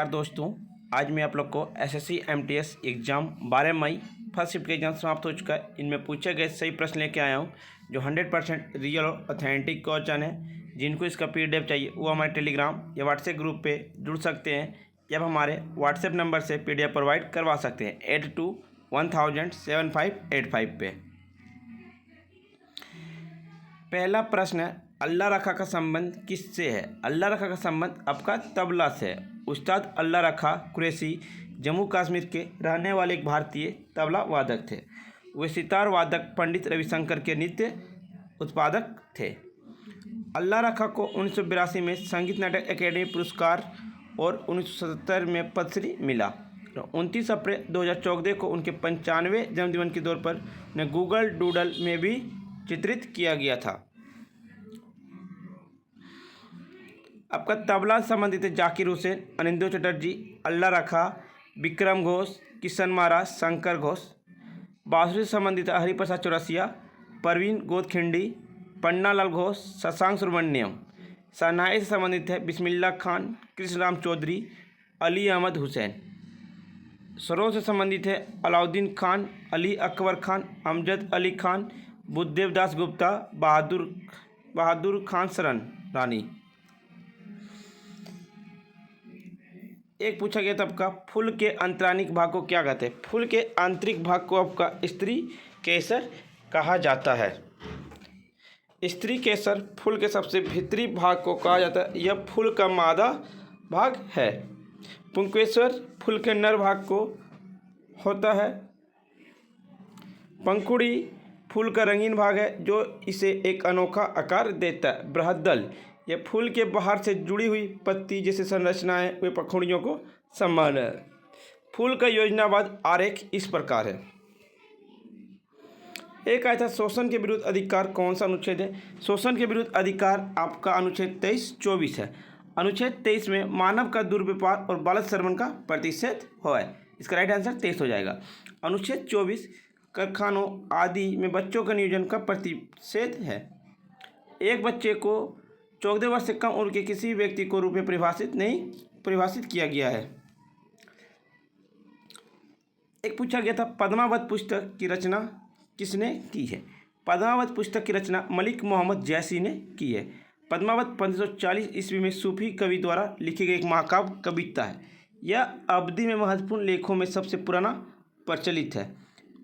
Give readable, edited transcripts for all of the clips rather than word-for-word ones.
नमस्कार दोस्तों, आज मैं आप लोग को एसएससी एमटीएस एग्ज़ाम 12 मई फर्स्ट शिफ्ट का एग्ज़ाम समाप्त हो चुका है। इनमें पूछे गए सही प्रश्न लेके आया हूँ जो 100% रियल और ऑथेंटिक क्वेश्चन है। जिनको इसका पीडीएफ चाहिए वो हमारे टेलीग्राम या व्हाट्सएप ग्रुप पे जुड़ सकते हैं या हमारे व्हाट्सएप नंबर से पीडीएफ प्रोवाइड करवा सकते हैं 82107585 पे। पहला प्रश्न है, अल्लाह रखा का संबंध किससे है? अल्लाह रखा का संबंध आपका तबला से है। उस्ताद अल्लाह रखा कुरैशी जम्मू कश्मीर के रहने वाले एक भारतीय तबला वादक थे। वे सितार वादक पंडित रविशंकर के नृत्य उत्पादक थे। अल्लाह रखा को 1982 में संगीत नाटक अकेडमी पुरस्कार और 1977 में पद्मश्री मिला। 29 अप्रैल 2014 को उनके 95वें जन्मदिन के तौर पर उन्हें गूगल डूडल में भी चित्रित किया गया था। आपका तबला संबंधित है जाकिर हुसैन, अनिंदो चटर्जी, अल्लाह रखा, विक्रम घोष, किशन महाराज, शंकर घोष। बांसुरी से संबंधित है हरिप्रसाद चौरसिया, परवीन गोदखिंडी, पन्ना लाल घोष, शशांक सुब्रमण्यम। शहनाई से संबंधित है बिस्मिल्लाह खान, कृष्ण राम चौधरी, अली अहमद हुसैन। सरोद से संबंधित है अलाउद्दीन खान, अली अकबर खान, अमजद अली खान, बुद्धदेव दास गुप्ता, बहादुर खान सरन रानी। एक पूछा गया था आपका, फूल के आंतरिक भाग को क्या कहते हैं? फूल के आंतरिक भाग को आपका स्त्री केसर कहा जाता है। स्त्री केसर फूल के सबसे भीतरी भाग को कहा जाता है। यह फूल का मादा भाग है। पुंकेसर फूल के नर भाग को होता है। पंखुड़ी फूल का रंगीन भाग है जो इसे एक अनोखा आकार देता है। बृहद्दल यह फूल के बाहर से जुड़ी हुई पत्ती जैसे संरचनाएं वे पंखुड़ियों को समान है। फूल का योजनाबद्ध आरेख इस प्रकार है। एक आया था, शोषण के विरुद्ध अधिकार कौन सा अनुच्छेद है? शोषण के विरुद्ध अधिकार आपका अनुच्छेद 23-24 है। अनुच्छेद 23 में मानव का दुर्व्यवहार और बालक श्रवण का प्रतिषेध है। इसका राइट आंसर 23 हो जाएगा। अनुच्छेद 24 कारखानों आदि में बच्चों का नियोजन का प्रतिषेध है। एक बच्चे को 14 वर्ष से कम उम्र के किसी व्यक्ति को रूप में परिभाषित किया गया है। एक पूछा गया था, पद्मावत पुस्तक की रचना किसने की है? पद्मावत पुस्तक की रचना मलिक मोहम्मद जैसी ने की है। पद्मावत 1540 ईस्वी में सूफी कवि द्वारा लिखी गई एक महाकाव्य कविता है। यह अवधि में महत्वपूर्ण लेखों में सबसे पुराना प्रचलित है।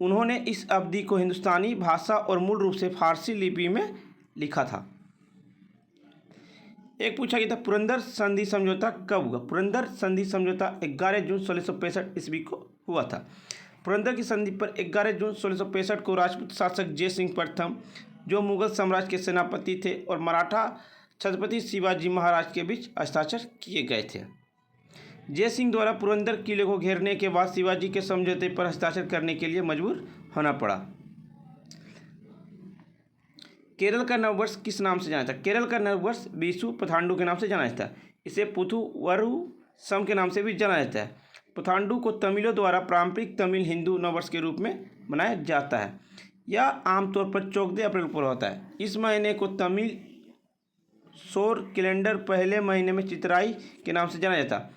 उन्होंने इस अवधि को हिंदुस्तानी भाषा और मूल रूप से फारसी लिपि में लिखा था। एक पूछा गया था, पुरंदर संधि समझौता कब हुआ? पुरंदर संधि समझौता 11 जून 1665 ईस्वी को हुआ था। पुरंदर की संधि पर 11 जून 1665 को राजपूत शासक जय सिंह प्रथम, जो मुगल साम्राज्य के सेनापति थे, और मराठा छत्रपति शिवाजी महाराज के बीच हस्ताक्षर किए गए थे। जय सिंह द्वारा पुरंदर किले को घेरने के बाद शिवाजी के समझौते पर हस्ताक्षर करने के लिए मजबूर होना पड़ा। केरल का नववर्ष किस नाम से जाना जाता है? केरल का नववर्ष बीसू पुथांडु के नाम से जाना जाता है। इसे पुथुवरुसम के नाम से भी जाना जाता है। पुथांडु को तमिलों द्वारा पारंपरिक तमिल हिंदू नववर्ष के रूप में मनाया जाता है। यह आमतौर पर 14 अप्रैल को होता है। इस महीने को तमिल सौर कैलेंडर पहले महीने में चितराई के नाम से जाना जाता है।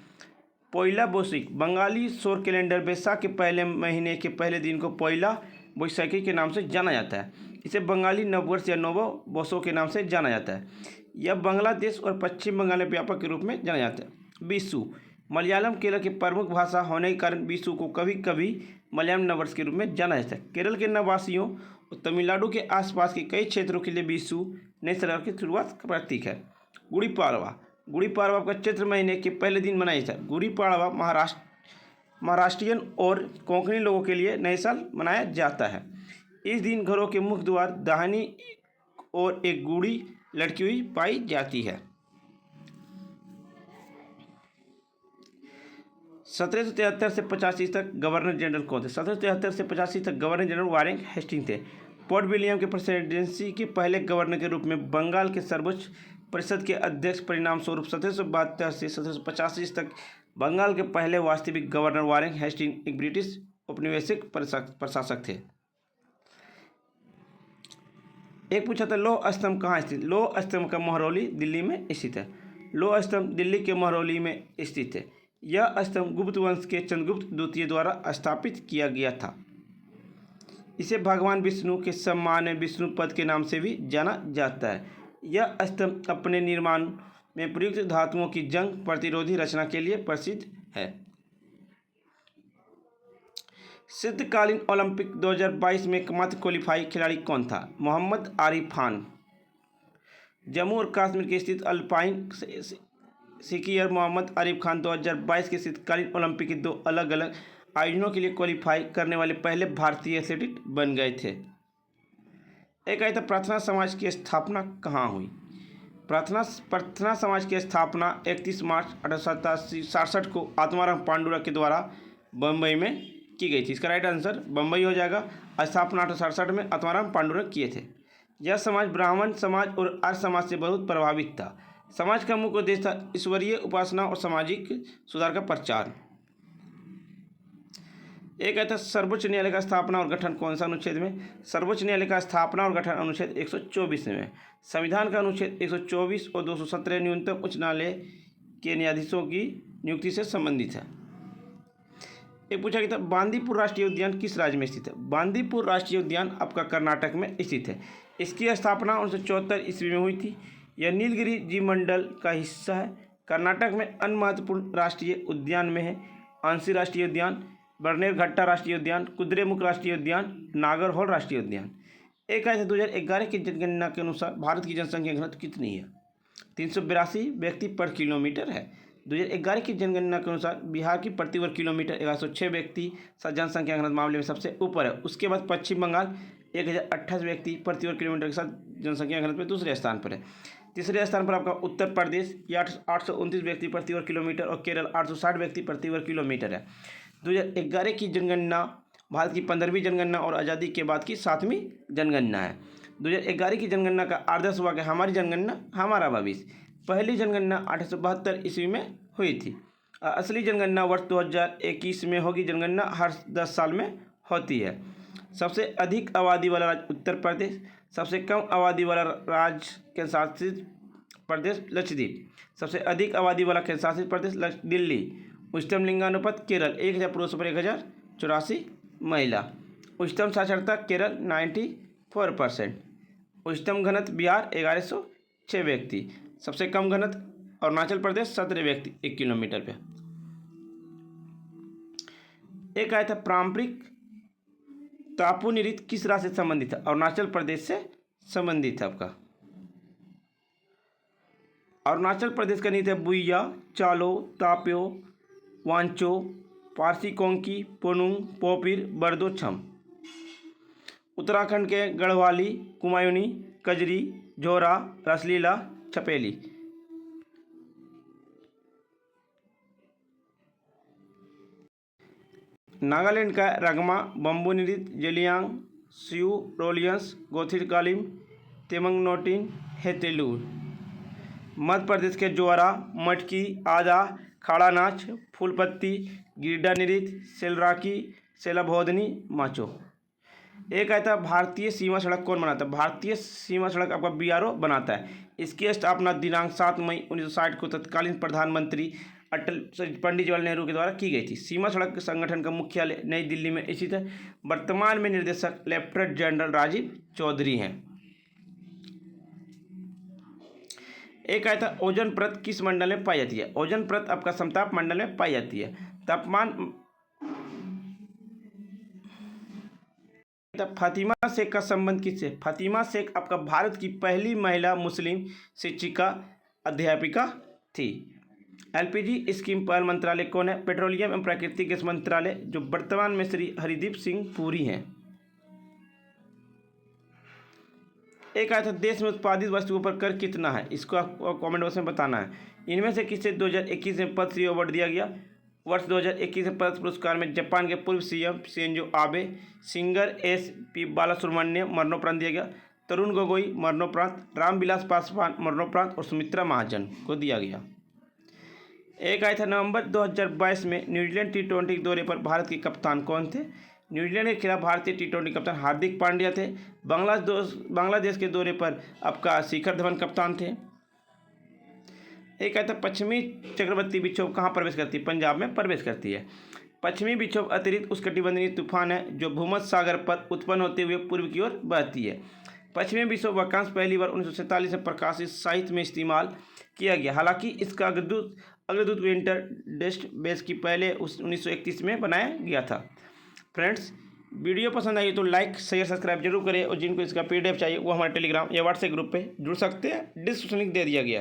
पोइला बोसिक बंगाली सौर कैलेंडर बैसाख के पहले महीने के पहले दिन को पोइला बैसाखी के नाम से जाना जाता है। इसे बंगाली नववर्ष या नोवो बोसो के नाम से जाना जाता है। यह बांग्लादेश और पश्चिम बंगाल में व्यापक के रूप में जाना जाता है। विशु मलयालम केरल की प्रमुख भाषा होने के कारण विशु को कभी कभी मलयालम नववर्ष के रूप में जाना जाता है। केरल के नववासियों और तमिलनाडु के आसपास के कई क्षेत्रों के लिए विशु नए साल की शुरुआत का प्रतीक है। गुड़ी पाड़वा आपका चैत्र महीने के पहले दिन मनाया जाता है। गुड़ी पाड़वा महाराष्ट्रियन और कोंकणी लोगों के लिए नए साल मनाया जाता है। इस दिन घरों के मुख्य द्वार दाहिनी ओर एक गुड़ी लटकी हुई पाई जाती है। 1773 से 85 तक गवर्नर जनरल कौन थे? 1773 से 85 तक गवर्नर जनरल वारेन हेस्टिंग थे। पोर्ट विलियम के प्रेसिडेंसी के पहले गवर्नर के रूप में बंगाल के सर्वोच्च परिषद के अध्यक्ष परिणाम स्वरूप 1772 से 1785 तक बंगाल के पहले वास्तविक गवर्नर वारेन हेस्टिंग एक ब्रिटिश औपनिवेशिक प्रशासक थे। एक पूछा था, लौह स्तंभ कहाँ स्थित? लौह स्तंभ का महरौली दिल्ली में स्थित है। लौह स्तंभ दिल्ली के महरौली में स्थित है। यह स्तंभ गुप्त वंश के चंद्रगुप्त द्वितीय द्वारा स्थापित किया गया था। इसे भगवान विष्णु के सम्मान में विष्णु पद के नाम से भी जाना जाता है। यह स्तंभ अपने निर्माण में प्रयुक्त धातुओं की जंग प्रतिरोधी रचना के लिए प्रसिद्ध है। शीतकालीन ओलंपिक 2022 में एकमात्र क्वालिफाई खिलाड़ी कौन था? मोहम्मद आरिफ खान। जम्मू और कश्मीर के स्थित अल्पाइन स्कीयर मोहम्मद आरिफ खान 2022 के शीतकालीन ओलंपिक के 2 अलग अलग आयोजनों के लिए क्वालिफाई करने वाले पहले भारतीय एथलीट बन गए थे। एक आया था प्रार्थना समाज की स्थापना कहाँ हुई? प्रार्थना समाज की स्थापना 31 मार्च 1867 को आत्माराम पांडुरंग के द्वारा बम्बई में की गई थी। इसका राइट आंसर बम्बई हो जाएगा। स्थापना 1867 में आत्माराम पांडुरंग किए थे। यह समाज ब्राह्मण समाज और आर्य समाज से बहुत प्रभावित था। समाज का मुख्य उद्देश्य था ईश्वरीय उपासना और सामाजिक सुधार का प्रचार। एक है सर्वोच्च न्यायालय का स्थापना और गठन कौन सा अनुच्छेद में? सर्वोच्च न्यायालय का स्थापना और गठन अनुच्छेद 124 में। संविधान का अनुच्छेद 124 और 217 न्यूनतम उच्च न्यायालय के न्यायाधीशों की नियुक्ति से संबंधित है। एक पूछा गया था बांदीपुर राष्ट्रीय उद्यान किस राज्य में स्थित है? बांदीपुर राष्ट्रीय उद्यान आपका कर्नाटक में स्थित है। इसकी स्थापना 1974 ईस्वी में हुई थी। यह नीलगिरी जीवमंडल का हिस्सा है। कर्नाटक में अन्य महत्वपूर्ण राष्ट्रीय उद्यान में है अंशी राष्ट्रीय उद्यान, बर्नेरघट्टा राष्ट्रीय उद्यान, कुद्रेमुख राष्ट्रीय उद्यान, नागरहोल राष्ट्रीय उद्यान। एक आया था 2011 की जनगणना के अनुसार भारत की जनसंख्या घनत्व कितनी है? 382 व्यक्ति पर किलोमीटर है। 2011 की जनगणना के अनुसार बिहार की प्रति वर्ग किलोमीटर 1106 व्यक्ति जनसंख्या घनत्व मामले में सबसे ऊपर है। उसके बाद पश्चिम बंगाल 1028 व्यक्ति प्रति वर्ग किलोमीटर के साथ जनसंख्या घनत्व में दूसरे स्थान पर है। तीसरे स्थान पर आपका उत्तर प्रदेश, ये 829 व्यक्ति प्रति वर्ग किलोमीटर और केरल 860 व्यक्ति प्रति वर्ग किलोमीटर है। 2011 की जनगणना भारत की 15वीं जनगणना और आज़ादी के बाद की 7वीं जनगणना है। 2011 की जनगणना का आदर्श वाक्य हमारी जनगणना हमारा भविष्य। पहली जनगणना 1872 ईस्वी में हुई थी। असली जनगणना वर्ष 2021 में होगी। जनगणना हर 10 साल में होती है। सबसे अधिक आबादी वाला राज्य उत्तर प्रदेश, सबसे कम आबादी वाला राज्य केंद्र शासित प्रदेश लक्षद्वीप, सबसे अधिक आबादी वाला केंद्र शासित प्रदेश दिल्ली। उच्चतम लिंगानुपात केरल 1000 पुरुषों पर 1084 महिला। उच्चतम साक्षरता केरल 94%। उच्चतम घनत्व बिहार 1106 व्यक्ति। सबसे कम घनत्व अरुणाचल प्रदेश 17 व्यक्ति 1 किलोमीटर पे। एक आया था पारंपरिक टापू नृत्य किस राज्य से संबंधित है? अरुणाचल प्रदेश से संबंधित है आपका। अरुणाचल प्रदेश का नृत्य बुइया, चालो, ताप्यो, वांचो, पारसी कोंकी, पोनुंग, पोपिर, बर्दो, छम। उत्तराखंड के गढ़वाली, कुमायूनी, कजरी, झोरा, रसलीला, छपेली। नागालैंड का रगमा, बम्बू नृत्य, जेलियांग, सियू, रोलियंस, गोथिरकालिम, तेमंगनोटिन, हेतेलूर। मध्य प्रदेश के जोरा, मटकी, आधा, खाड़ा नाच, फूलपत्ती, गिरडा नृत्य, सेलराकी, सेलाभोदनी, माचो। एक आया था भारतीय सीमा सड़क कौन बनाता है? भारतीय सीमा सड़क आपका बीआरओ बनाता है। इसकी स्थापना दिनांक 7 मई 1960 को तत्कालीन प्रधानमंत्री पंडित जवाहरलाल नेहरू के द्वारा की गई थी। सीमा सड़क संगठन का मुख्यालय नई दिल्ली में स्थित है। वर्तमान में निर्देशक लेफ्टिनेंट जनरल राजीव चौधरी हैं। एक आया था ओजोन परत किस मंडल में पाई जाती है? ओजोन परत आपका समताप मंडल में पाई जाती है। तापमान फातिमा शेख का संबंध किससे? फातिमा शेख आपका भारत की पहली महिला मुस्लिम शिक्षिका अध्यापिका थी। एलपीजी स्कीम पर मंत्रालय कौन है? पेट्रोलियम एवं प्राकृतिक गैस मंत्रालय, जो वर्तमान में श्री हरदीप सिंह पुरी हैं। एक आया था देश में उत्पादित वस्तुओं पर कर कितना है? इसको आपको कमेंट बॉक्स में बताना है। इनमें से किसे 2021 में पद्मश्री अवार्ड दिया गया? वर्ष 2021 में पद्म पुरस्कार में जापान के पूर्व CM Shinzo Abe, singer S P. Balasubrahmanyam मरणोपरांत दिया गया, तरुण गोगोई मरणोपरांत, रामविलास पासवान मरणोपरांत और सुमित्रा महाजन को दिया गया। एक आया था नवंबर 2022 में न्यूजीलैंड टी20 दौरे पर भारत के कप्तान कौन थे? न्यूजीलैंड के खिलाफ भारतीय टी20 कप्तान हार्दिक पांड्या थे। बांग्लादेश के दौरे पर आपका शिखर धवन कप्तान थे। एक कहता है पश्चिमी चक्रवर्ती विक्षोभ कहाँ प्रवेश करती है? पंजाब में प्रवेश करती है। पश्चिमी विक्षोभ अतिरिक्त उष्णकटिबंधीय तूफान है जो भूमध्य सागर पर उत्पन्न होते हुए पूर्व की ओर बहती है। पश्चिमी विक्षोभ वाक्यांश पहली बार 1947 में प्रकाशित साहित्य में इस्तेमाल किया गया। हालांकि इसका अग्रदूत विंटर डेस्ट बेस की पहले 1931 में बनाया गया था। फ्रेंड्स, वीडियो पसंद आई तो लाइक शेयर सब्सक्राइब जरूर करें और जिनको इसका PDF चाहिए वो हमारे टेलीग्राम या व्हाट्सएप ग्रुप पे जुड़ सकते हैं। डिस्क्रिप्शन लिंक दे दिया गया है।